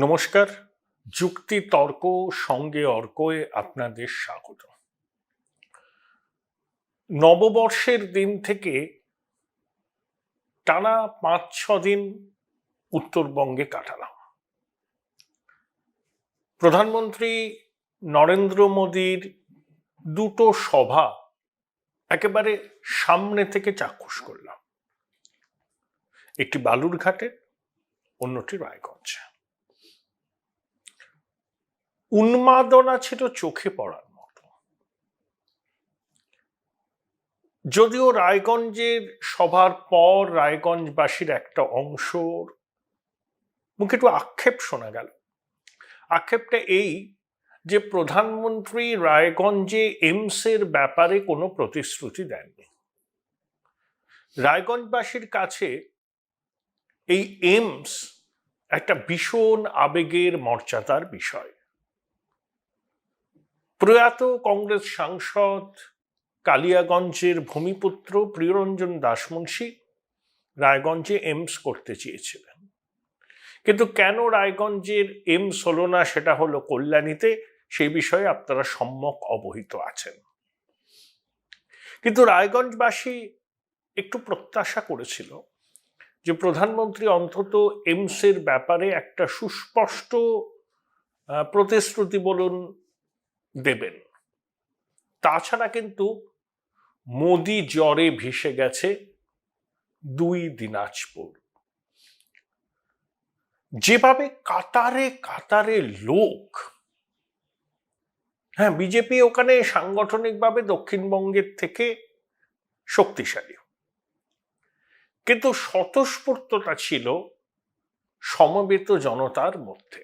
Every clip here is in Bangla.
নমস্কার। যুক্তি তর্ক সঙ্গে অর্কয়ে আপনাদের স্বাগত। নববর্ষের দিন থেকে টানা ৫-৬ দিন উত্তরবঙ্গে কাটালাম। প্রধানমন্ত্রী নরেন্দ্র মোদীর দুটো সভা একেবারে সামনে থেকে চাক্ষুষ করলাম, একটি বালুরঘাটে, অন্যটি রায়গঞ্জে। উন্মাদনা ছিল চোখে পড়ার মতো। যদিও রায়গঞ্জের সভার পর রায়গঞ্জবাসীর একটা অংশর মুখে একটু আক্ষেপ শোনা গেল। আক্ষেপটা এই যে প্রধানমন্ত্রী রায়গঞ্জে এইমসের ব্যাপারে কোনো প্রতিশ্রুতি দেননি। রায়গঞ্জবাসীর কাছে এই এইমস একটা ভীষণ আবেগের মর্যাদার বিষয়। প্রয়াত কংগ্রেস সাংসদ কালিয়াগঞ্জের ভূমিপুত্র প্রিয়রঞ্জন দাসমুন্সী রায়গঞ্জে এইমস করতে চেয়েছিলেন, কিন্তু কেন রায়গঞ্জের এইমস হলো না সেটা হলো কল্যাণীতে, সেই বিষয়ে আপনারা সম্যক অবহিত আছেন। কিন্তু রায়গঞ্জবাসী একটু প্রত্যাশা করেছিল যে প্রধানমন্ত্রী অন্তত এইমসের ব্যাপারে একটা সুস্পষ্ট প্রতিশ্রুতি বলুন দেবেন। তাছাড়া কিন্তু মোদি জ্বরে ভেসে গেছে 2 দিনাজপুর। যেভাবে কাতারে কাতারে লোক, হ্যাঁ, বিজেপি ওখানে সাংগঠনিকভাবে দক্ষিণবঙ্গের থেকে শক্তিশালী, কিন্তু স্বতঃস্ফূর্ততা ছিল সমবেত জনতার মধ্যে।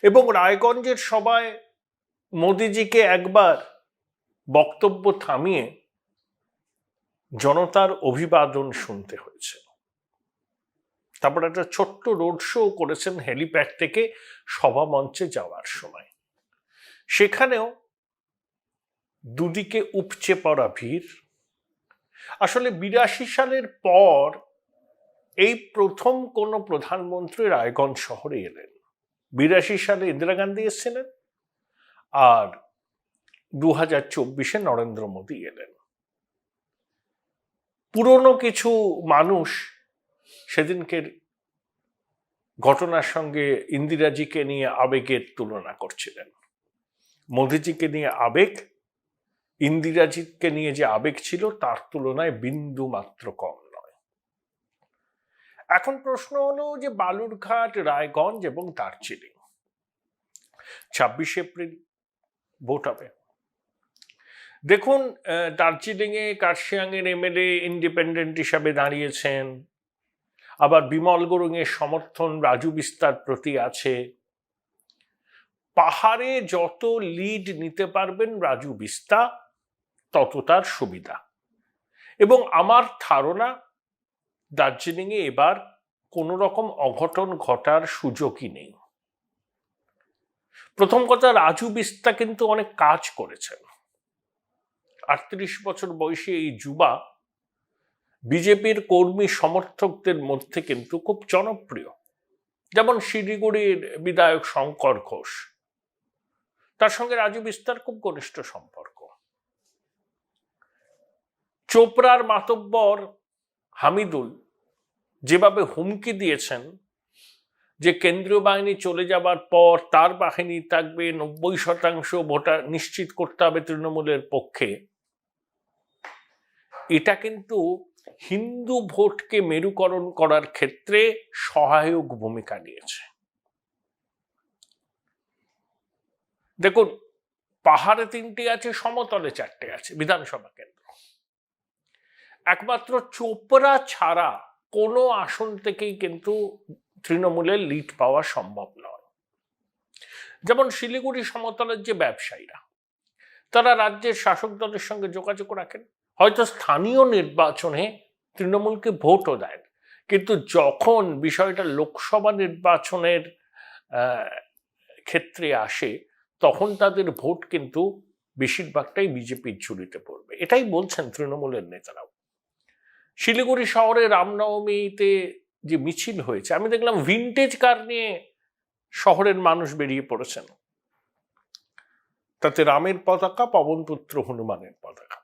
এবং রায়গঞ্জের সভায় মোদিজিকে একবার বক্তব্য থামিয়ে জনতার অভিবাদন শুনতে হয়েছে। তারপর একটা ছোট্ট রোড শো করেছেন হেলিপ্যাড থেকে সভা মঞ্চে যাওয়ার সময়। সেখানেও দুদিকে উপচে পড়া ভিড়। আসলে 82 সালের পর এই প্রথম কোন প্রধানমন্ত্রী রায়গঞ্জ শহরে এলেন। 82 সালে ইন্দিরা গান্ধী এসেছিলেন, আর 2024-এ নরেন্দ্র মোদী এলেন। পুরনো কিছু মানুষ সেদিনকের ঘটনার সঙ্গে ইন্দিরাজিকে নিয়ে আবেগের তুলনা করছিলেন। মোদিজিকে নিয়ে আবেগ, ইন্দিরাজিকে নিয়ে যে আবেগ ছিল তার তুলনায় বিন্দু মাত্র কম নয়। এখন প্রশ্ন হলো যে বালুরঘাট, রায়গঞ্জ এবং দার্জিলিং 26 এপ্রিল ভোট হবে। দেখুন, দার্জিলিংয়ে কার্শিয়াংয়ের এমএলএ ইন্ডিপেন্ডেন্ট হিসাবে দাঁড়িয়েছেন, আবার বিমল গুরুংয়ের সমর্থন রাজু বিস্তার প্রতি আছে। পাহাড়ে যত লিড নিতে পারবেন রাজু বিস্তা তত তার সুবিধা। এবং আমার ধারণা দার্জিলিংয়ে এবার কোন রকম অঘটন ঘটার সুযোগই নেই। প্রথম কথা, রাজু বিস্তা কিন্তু অনেক কাজ করেছেন। 38 বছর বয়সী এই যুবা বিজেপির কর্মী সমর্থকদের মধ্যে কিন্তু খুব জনপ্রিয়। যেমন শিলিগুড়ির বিধায়ক শঙ্কর ঘোষ, তার সঙ্গে রাজু বিস্তার খুব ঘনিষ্ঠ সম্পর্ক। চোপড়ার মাতব্বর হামিদুল যেভাবে হুমকি দিয়েছেন যে কেন্দ্রীয় বাহিনী চলে যাবার পর তার বাহিনী থাকবে, 90% ভোটার নিশ্চিত করতে হবে তৃণমূলের পক্ষে, এটা কিন্তু হিন্দু ভোটকে মেরুকরণ করার ক্ষেত্রে সহায়ক ভূমিকা নিয়েছে। দেখুন, পাহাড়ে 3টে আছে, সমতলে 4টে আছে বিধানসভা কেন্দ্র। একমাত্র চোপড়া ছাড়া কোনো আসন থেকেই কিন্তু তৃণমূলের লিড পাওয়া সম্ভব নয়। যেমন শিলিগুড়ি সমতলের যে ব্যবসায়ীরা, তারা রাজ্যের শাসক দলের সঙ্গে যোগাযোগ রাখেন, হয়তো স্থানীয় নির্বাচনে তৃণমূলকে ভোটও দেন, কিন্তু যখন বিষয়টা লোকসভা নির্বাচনের ক্ষেত্রে আসে তখন তাদের ভোট কিন্তু বেশিরভাগটাই বিজেপির ঝুলিতে পড়বে। এটাই বলছেন তৃণমূলের নেতারাও। শিলিগুড়ি শহরে রামনবমীতে যে মিছিল হয়েছে, আমি দেখলাম ভিনটেজ কার নিয়ে শহরের মানুষ বেরিয়ে পড়েছেন। তাতে রামের পতাকা, পবনপুত্র হনুমানের পতাকা।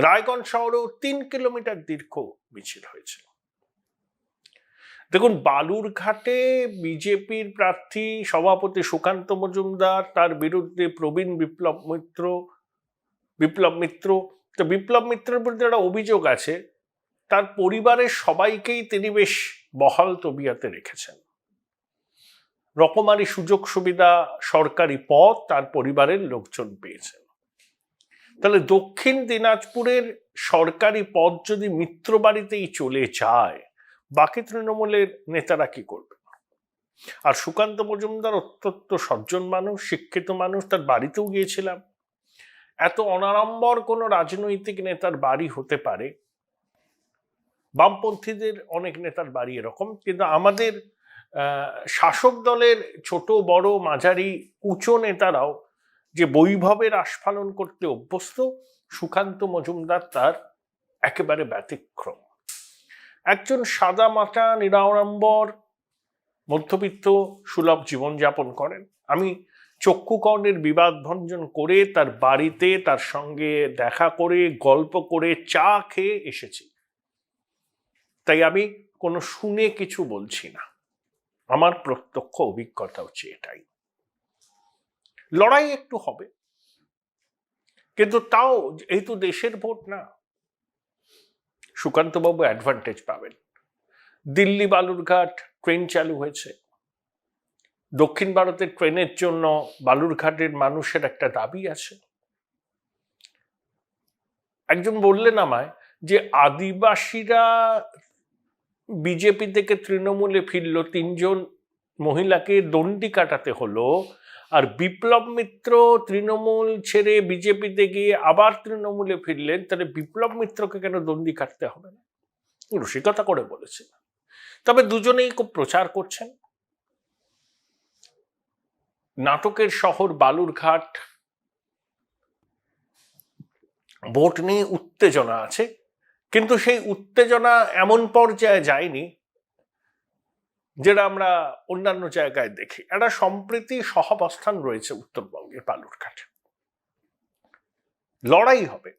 রায়গঞ্জ শহরেও 3 কিলোমিটার দীর্ঘ মিছিল হয়েছিল। দেখুন, বালুরঘাটে বিজেপির প্রার্থী সভাপতি সুকান্ত মজুমদার, তার বিরুদ্ধে প্রবীণ বিপ্লব মিত্র, তো বিপ্লব মিত্রের বিরুদ্ধে একটা অভিযোগ আছে, তার পরিবারের সবাইকেই তিনি বেশ বহাল তবিয়াতে রেখেছেন। রকমারি সুযোগ সুবিধা, সরকারি পদ তার পরিবারের লোকজন পেয়েছেন। তাহলে দক্ষিণ দিনাজপুরের সরকারি পদ যদি মিত্র বাড়িতেই চলে যায়, বাকি তৃণমূলের নেতারা কি করবে? আর সুকান্ত মজুমদার অত্যন্ত সজ্জন মানুষ, শিক্ষিত মানুষ, তার বাড়িতেও গিয়েছিলাম। এত অনাড়ম্বর কোনো রাজনৈতিক নেতার বাড়ি হতে পারে, বামপন্থীদের অনেক নেতার বাড়ি এরকম, কিন্তু আমাদের শাসক দলের ছোট বড় মাঝারি উঁচু নেতারাও যে বৈভবের আস্ফালন করতে অভ্যস্ত, সুকান্ত মজুমদার তার একেবারে ব্যতিক্রম। একজন সাদা মাটা নিরাড়ম্বর মধ্যবিত্ত সুলভ জীবনযাপন করেন। আমি চক্ষুকর্ণের বিবাদ ভঞ্জন করে তার বাড়িতে তার সঙ্গে দেখা করে গল্প করে চা খেয়ে এসেছি, তাই আমি কোনো শুনে কিছু বলছি না, আমার প্রত্যক্ষ অভিজ্ঞতা হচ্ছে এটাই। লড়াই একটু হবে, কিন্তু তাও এই তো দেশের ভোট না, সুকান্তবাবু অ্যাডভান্টেজ পাবেন। দিল্লি বালুরঘাট ট্রেন চালু হয়েছে, দক্ষিণ ভারতের ট্রেনের জন্য বালুরঘাটের মানুষের একটা দাবি আছে। একজন বললেন আমায় যে আদিবাসীরা বিজেপি থেকে তৃণমূলে ফিরল, 3 জন মহিলাকে দণ্ডি কাটাতে হলো, আর বিপ্লব মিত্র তৃণমূল ছেড়ে বিজেপিতে গিয়ে আবার তৃণমূলে ফিরলেন, তাহলে বিপ্লব মিত্রকে কেন দণ্ডি কাটতে হবে না? রসিকতা করে বলেছে। তবে দুজনেই খুব প্রচার করছেন। নাটকের শহর বালুরঘাট, ভোট নিয়ে উত্তেজনা আছে, কিন্তু সেই উত্তেজনা এমন পর্যায়ে যায়নি যেটা আমরা অন্যান্য জায়গায় দেখি। একটা সম্প্রীতি সহাবস্থান রয়েছে উত্তরবঙ্গের বালুরঘাটে। লড়াই হবে,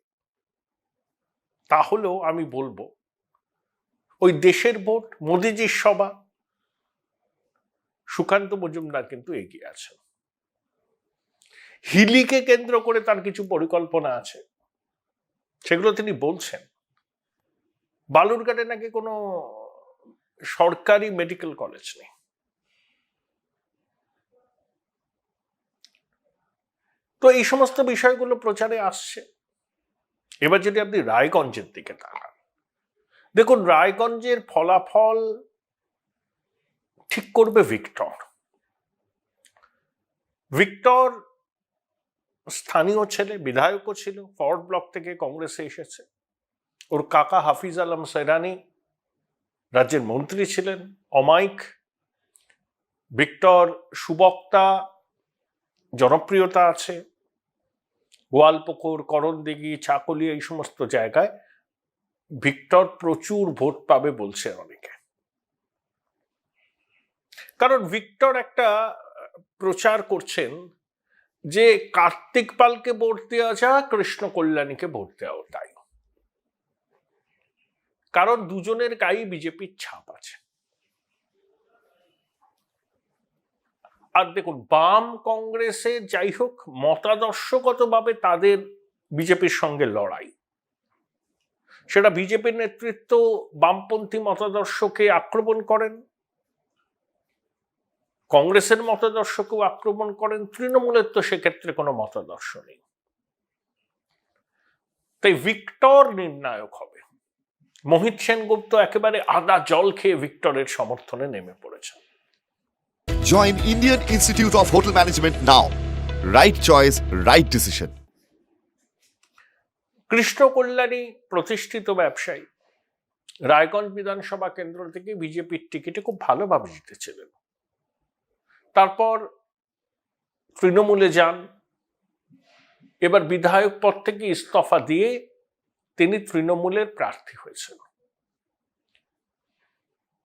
তাহলেও আমি বলবো ওই দেশের ভোট, মোদিজির সভা, সুকান্ত মজুমদার কিন্তু এগিয়ে আছেন। হিলিকে কেন্দ্র করে তার কিছু পরিকল্পনা আছে, সেগুলো তিনি বলছেন। বালুরঘাটে নাকি কোনো সরকারি মেডিকেল কলেজ নেই। তো এই সমস্ত বিষয়গুলো প্রচারে আসছে। এবার যদি আপনি রায়গঞ্জের দিকে তাকান, দেখুন রায়গঞ্জের ফলাফল ঠিক করবে ভিক্টর। ভিক্টর স্থানীয় ছেলে, বিধায়কও ছিল, ফরওয়ার্ড ব্লক থেকে কংগ্রেসে এসেছে। ওর কাকা হাফিজ আলম সেরানি রাজ্যের মন্ত্রী ছিলেন, অমায়িক। ভিক্টর সুবক্তা, জনপ্রিয়তা আছে। গোয়ালপুকুর, করণদিঘি, চাকুলিয়া, এই সমস্ত জায়গায় ভিক্টর প্রচুর ভোট পাবে বলছে অনেকে। কারণ ভিক্টর একটা প্রচার করছেন যে কার্তিক পালকে ভোট দেওয়া যা, কৃষ্ণ কল্যাণীকে ভোট দেওয়া তাই। কারণ দুজনের গায়ে বিজেপির ছাপ আছে। আর দেখুন, বাম কংগ্রেসে যাই হোক, মতাদর্শগতভাবে তাদের বিজেপির সঙ্গে লড়াই, সেটা বিজেপির নেতৃত্ব বামপন্থী মতাদর্শকে আক্রমণ করেন, কংগ্রেসের মতাদর্শকেও আক্রমণ করেন, তৃণমূলের তো সেক্ষেত্রে কোনো মতাদর্শ নেই। তাই ভিক্টর নির্ণায়ক হবে। মোহিত সেনগুপ্ত একেবারে আদা জল খেয়ে ভিক্টরের সমর্থনে নেমে পড়েছেন। Join Indian Institute of Hotel Management now. Right choice, right decision. Krishna Kalyani প্রতিষ্ঠিত ব্যবসায়ী, রায়গঞ্জ বিধানসভা কেন্দ্র থেকে বিজেপির টিকিটে খুব ভালোভাবে জিতেছিলেন। তারপর তৃণমূলে যান, এবার বিধায়ক পদ থেকে ইস্তফা দিয়ে তিনি তৃণমূলের প্রার্থী হয়েছেন।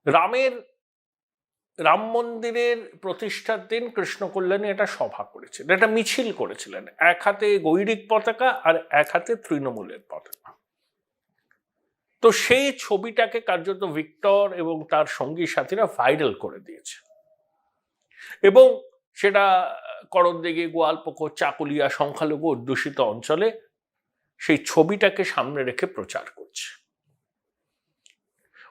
রামের রাম মন্দিরের প্রতিষ্ঠার দিন কৃষ্ণ কল্যাণী একটা সভা করেছিলেন, একটা মিছিল করেছিলেন, এক হাতে গৈরিক পতাকা আর এক হাতে তৃণমূলের পতাকা। তো সেই ছবিটাকে কার্যত ভিক্টর এবং তার সঙ্গী সাথীরা ভাইরাল করে দিয়েছে, এবং সেটা করণদিঘি, গোয়ালপুকুর, চাকুলিয়া সংখ্যালঘু অধ্যুষিত অঞ্চলে সেই ছবিটাকে সামনে রেখে প্রচার করছে।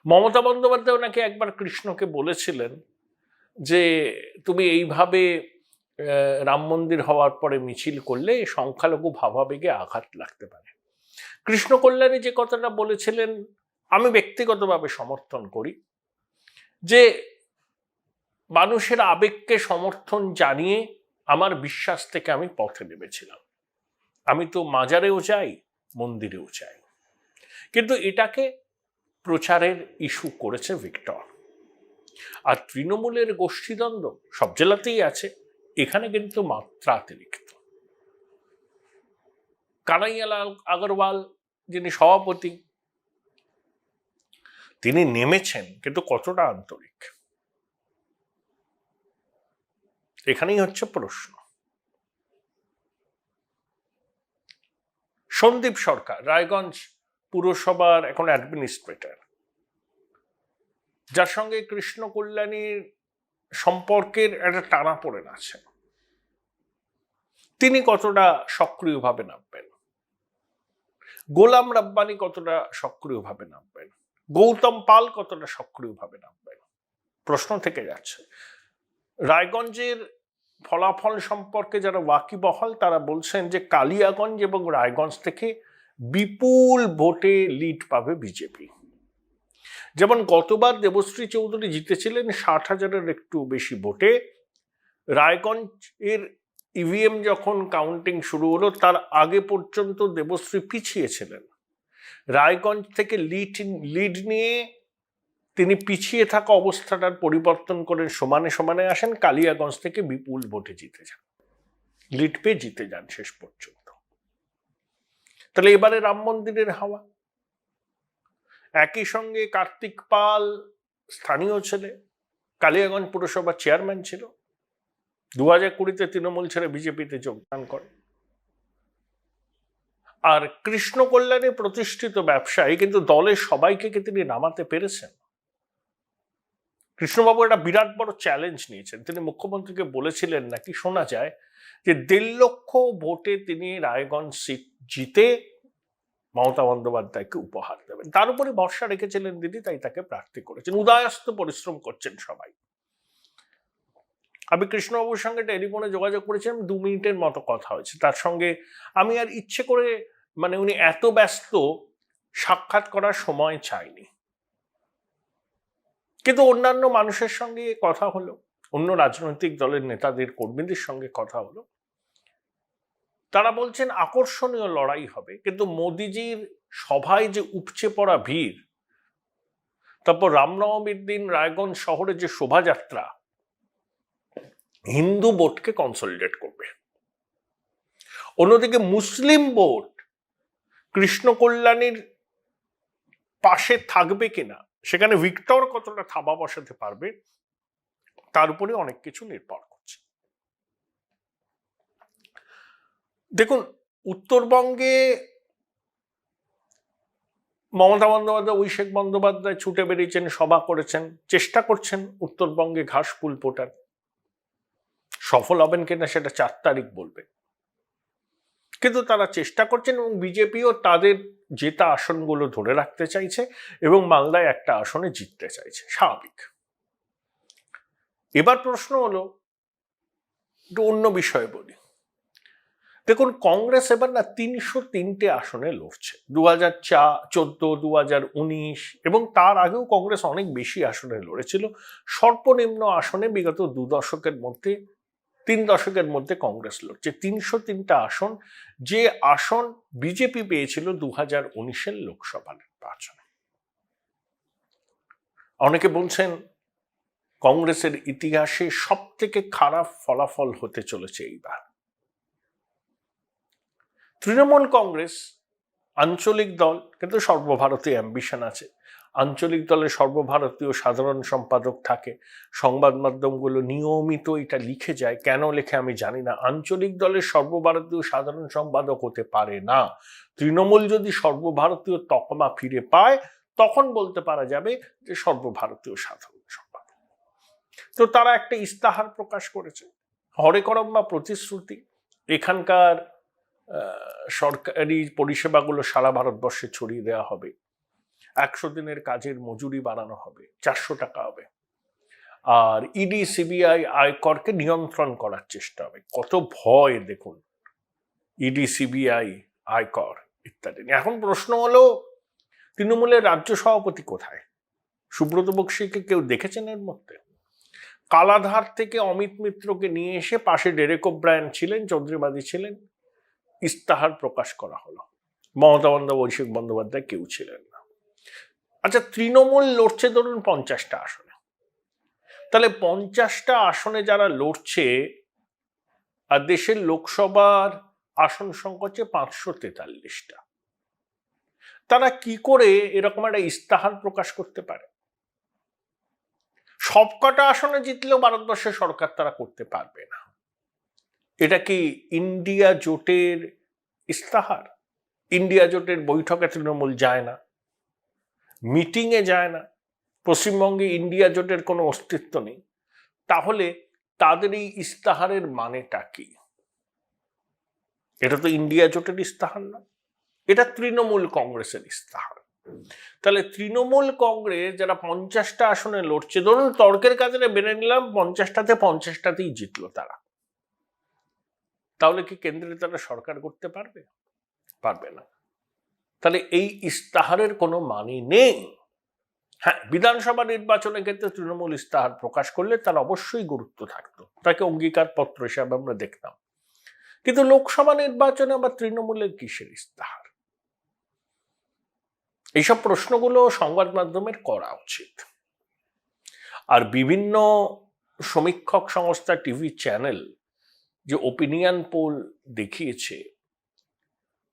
মমতা বন্দ্যোপাধ্যায় নাকি একবার কৃষ্ণকে বলেছিলেন যে তুমি এইভাবে রাম মন্দির হওয়ার পরে মিছিল করলে সংখ্যালঘু ভাবাবেগে আঘাত লাগতে পারে। কৃষ্ণ কল্যাণী যে কথাটা বলেছিলেন আমি ব্যক্তিগতভাবে সমর্থন করি, যে মানুষের আবেগকে সমর্থন জানিয়ে আমার বিশ্বাস থেকে আমি পথে নেমেছিলাম। আমি তো মাজারেও যাই, মন্দিরেও যাই, কিন্তু এটাকে প্রচারের ইস্যু করেছে ভিক্টর। আর তৃণমূলের গোষ্ঠীদ্বন্দ্ব সব জেলাতেই আছে, এখানে কিন্তু মাত্রাতিরিক্ত। কানাইয়ালাল আগরওয়াল যিনি সভাপতি, তিনি নেমেছেন, কিন্তু কতটা আন্তরিক, এখানেই হচ্ছে প্রশ্ন। সন্দীপ সরকার রায়গঞ্জ পুরসভার এখন অ্যাডমিনিস্ট্রেটর, যার সঙ্গে কৃষ্ণ কল্যাণীর সম্পর্কের একটা টানাপোড়েন আছে, তিনি কতটা সক্রিয়ভাবে নামবেন? গোলাম রাব্বানি কতটা সক্রিয়ভাবে নামবেন? গৌতম পাল কতটা সক্রিয়ভাবে নামবেন? প্রশ্ন থেকে যাচ্ছে। রায়গঞ্জের ফলাফল সম্পর্কে যারা ওয়াকিবহাল তারা বলছেন যে কালিয়াগঞ্জ এবং রায়গঞ্জ থেকে বিপুল ভোটে লিড পাবে বিজেপি। যেমন গতবার দেবশ্রী চৌধুরী জিতেছিলেন 60,000-এর একটু বেশি ভোটে। রায়গঞ্জের ইভিএম যখন কাউন্টিং শুরু হলো তার আগে পর্যন্ত দেবশ্রী পিছিয়েছিলেন। রায়গঞ্জ থেকে লিড নিয়ে তিনি পিছিয়ে থাকা অবস্থাটার পরিবর্তন করে সমানে সমানে আসেন, কালিয়াগঞ্জ থেকে বিপুল ভোটে জিতে যান, লিড পেয়ে জিতে যান শেষ পর্যন্ত। তাহলে এবারে রাম মন্দিরের হাওয়া। একই সঙ্গে কার্তিক পাল স্থানীয় ছেলে, কালিয়াগঞ্জ পুরসভার চেয়ারম্যান ছিল, 2020-তে তৃণমূল ছেড়ে বিজেপিতে যোগদান করে। আর কৃষ্ণ কল্যাণী প্রতিষ্ঠিত ব্যবসায়ী, কিন্তু দলের সবাইকে কি তিনি নামাতে পেরেছেন? কৃষ্ণবাবু একটা বিরাট বড় চ্যালেঞ্জ নিয়েছেন। তিনি মুখ্যমন্ত্রীকে বলেছিলেন, নাকি শোনা যায় যে 1.5 লক্ষ ভোটে তিনি রায়গঞ্জ সিট জিতে মমতা বন্দ্যোপাধ্যায়কে উপহার দেবেন। তার উপরে ভরসা রেখেছিলেন দিদি, তাই তাকে প্রার্থী করেছেন। উদয়াস্ত পরিশ্রম করছেন সবাই। আমি কৃষ্ণবাবুর সঙ্গে টেলিফোনে যোগাযোগ করেছিলাম, 2 মিনিটের মতো কথা হয়েছে তার সঙ্গে। আমি আর ইচ্ছে করে উনি এত ব্যস্ত, সাক্ষাৎ করার সময় চাইনি, কিন্তু অন্যান্য মানুষের সঙ্গে কথা হলো, অন্য রাজনৈতিক দলের নেতাদের কর্মীদের সঙ্গে কথা হলো। তারা বলছেন আকর্ষণীয় লড়াই হবে, কিন্তু মোদিজির সভায় যে উপচে পড়া ভিড়, তারপর রামনবমীর দিন রায়গঞ্জ শহরে যে শোভাযাত্রা, হিন্দু ভোটকে কনসলিডেট করবে। অন্যদিকে মুসলিম ভোট কৃষ্ণ কল্যাণীর পাশে থাকবে কিনা, সেখানে ভিক্টর কতটা থাবা বসাতে পারবে, তার উপরে অনেক কিছু নির্ভর করছে। দেখুন, উত্তরবঙ্গে মমতা বন্দ্যোপাধ্যায়, অভিষেক বন্দ্যোপাধ্যায় ছুটে বেরিয়েছেন, সভা করেছেন, চেষ্টা করছেন উত্তরবঙ্গে ঘাসফুল ফোটার। সফল হবেন কিনা সেটা 4 তারিখ বলবে, কিন্তু তারা চেষ্টা করছেন, এবং বিজেপিও তাদের জেতা আসনগুলো ধরে রাখতে চাইছে এবং মালদায় একটা আসনে জিততে চাইছে, স্বাভাবিক। এবার প্রশ্ন হলো, একটু অন্য বিষয়ে বলি। দেখুন, কংগ্রেস এবার না 303টে আসনে লড়ছে। 2014, 2019 এবং তার আগেও কংগ্রেস অনেক বেশি আসনে লড়েছিল। সর্বনিম্ন আসনে বিগত 2 দশকের মধ্যে, 3 দশকের মধ্যে কংগ্রেস লড়ছে 303টা আসন, যে আসন বিজেপি পেয়েছিল 2019-এর লোকসভা নির্বাচনে। অনেকে বলছেন কংগ্রেসের ইতিহাসে সব থেকে খারাপ ফলাফল হতে চলেছে এইবার। তৃণমূল কংগ্রেস আঞ্চলিক দল, কিন্তু সর্বভারতীয় অ্যাম্বিশন আছে। আঞ্চলিক দলের সর্বভারতীয় সাধারণ সম্পাদক থাকে, সংবাদ মাধ্যমগুলো নিয়মিত এটা লিখে যায়, কেন লেখে আমি জানি না। আঞ্চলিক দলের সর্বভারতীয় সাধারণ সম্পাদক হতে পারে না। তৃণমূল যদি সর্বভারতীয় তকমা ফিরে পায় তখন বলতে পারা যাবে যে সর্বভারতীয় সাধারণ সম্পাদক। তো তারা একটা ইস্তাহার প্রকাশ করেছে, হরেকরম বা প্রতিশ্রুতি, এখানকার সরকারি পরিষেবাগুলো সারা ভারতবর্ষে ছড়িয়ে দেওয়া হবে, 100 দিনের কাজের মজুরি বাড়ানো হবে, 400 টাকা হবে, আর ইডি সিবিআই আয়করকে নিয়ন্ত্রণ করার চেষ্টা হবে। কত ভয় দেখুন, ইডি সিবিআই আয়কর ইত্যাদি। এখন প্রশ্ন হলো তৃণমূলের রাজ্য সভাপতি কোথায়? সুব্রত বক্সিকে কেউ দেখেছেন এর মধ্যে? কালাধার থেকে অমিত মিত্রকে নিয়ে এসে পাশে ডেরেক ওব্রায়ান ছিলেন, চৌধুরীবাদী ছিলেন, ইস্তাহার প্রকাশ করা হলো। মমতা বন্দ্যোপাধ্যায়, অভিষেক বন্দ্যোপাধ্যায় কেউ ছিলেন না। আচ্ছা, তৃণমূল লড়ছে ধরুন 50টা আসনে, তাহলে 50টা আসনে যারা লড়ছে, আর দেশের লোকসভার আসন সংখ্যা হচ্ছে 543টা, তারা কি করে এরকম একটা ইস্তাহার প্রকাশ করতে পারে? সবকটা আসনে জিতলেও ভারতবর্ষের সরকার তারা করতে পারবে না। এটা কি ইন্ডিয়া জোটের ইস্তাহার? ইন্ডিয়া জোটের বৈঠকে তৃণমূল যায় না, মিটিংয়ে যায় না, পশ্চিমবঙ্গে ইন্ডিয়া জোটের কোনো অস্তিত্ব নেই, তাহলে তাদের এই ইস্তাহারের মানেটা কি? এটা তো ইন্ডিয়া জোটের ইস্তাহার না, এটা তৃণমূল কংগ্রেসের ইস্তাহার। তাহলে তৃণমূল কংগ্রেস যারা 50টা আসনে লড়ছে, ধরুন তর্কের কাজে বেড়ে নিলাম 50টাতে 50টাতেই জিতলো তারা, তাহলে কি কেন্দ্রে তারা সরকার করতে পারবে? পারবে না। তাহলে এই ইস্তাহারের কোনো মানে নেই। হ্যাঁ, বিধানসভা নির্বাচনের ক্ষেত্রে তৃণমূল ইস্তাহার প্রকাশ করলে তার অবশ্যই গুরুত্ব থাকতো, তাকে অঙ্গীকার পত্র হিসাবে আমরা দেখতাম। কিন্তু লোকসভা নির্বাচনে আবার তৃণমূলের কিসের ইস্তাহার? এইসব প্রশ্নগুলো সংবাদ মাধ্যমের করা উচিত। আর বিভিন্ন সমীক্ষক সংস্থা, টিভি চ্যানেল যে ওপিনিয়ন পোল দেখিয়েছে,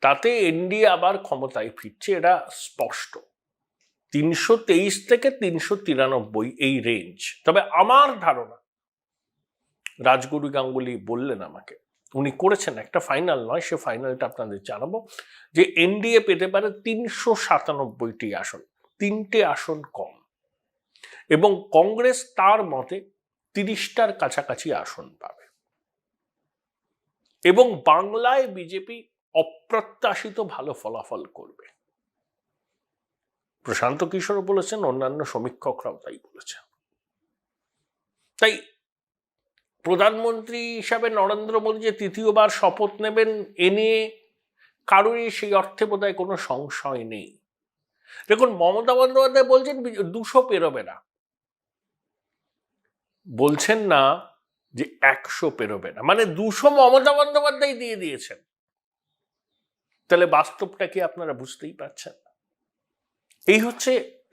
তাতে এনডিএ আবার ক্ষমতায় ফিরছে, এটা স্পষ্ট। 323 থেকে 393 এই রেঞ্জ। তবে আমার ধারণা, রাজগুরু গাঙ্গুলি বললেন আমাকে, উনি করেছেন একটা ফাইনাল নয়, সে ফাইনালটা আপনাদের জানাবো, যে এনডিএ পেতে পারে 397টি আসন, 3টে আসন কম, এবং কংগ্রেস তার মতে 30টার কাছাকাছি আসন পাবে, এবং বাংলায় বিজেপি অপ্রত্যাশিত ভালো ফলাফল করবে। প্রশান্ত কিশোর বলেছেন, অন্যান্য সমীক্ষকরাও তাই বলেছেন। তাই প্রধানমন্ত্রী হিসাবে নরেন্দ্র মোদী যে তৃতীয়বার শপথ নেবেন, এ নিয়ে কারোরই সেই অর্থে বোধহয় কোনো সংশয় নেই। দেখুন, মমতা বন্দ্যোপাধ্যায় বলছেন 200 পেরোবে না, বলছেন না যে 100 পেরোবে না, মানে 200 মমতা বন্দ্যোপাধ্যায় দিয়ে দিয়েছেন। তাহলে বাস্তবটা কি আপনারা বুঝতেই পারছেন? এই হচ্ছে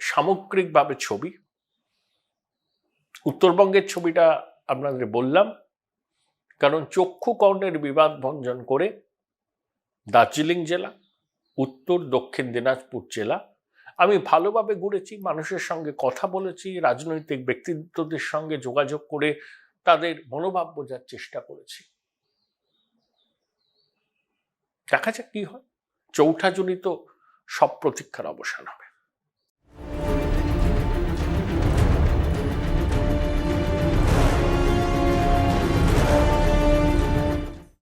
সামগ্রিকভাবে ছবি। উত্তরবঙ্গের ছবিটা আপনাদের বললাম, কারণ চক্ষু কর্ণের বিবাদ ভঞ্জন করে দার্জিলিং জেলা, উত্তর দক্ষিণ দিনাজপুর জেলা আমি ভালোভাবে ঘুরেছি, মানুষের সঙ্গে কথা বলেছি, রাজনৈতিক ব্যক্তিত্বদের সঙ্গে যোগাযোগ করে তাদের মনোভাব বোঝার চেষ্টা করেছি। দেখা যাক কি হয়। 4 জুনই তো সব প্রতীক্ষার অবসান হবে।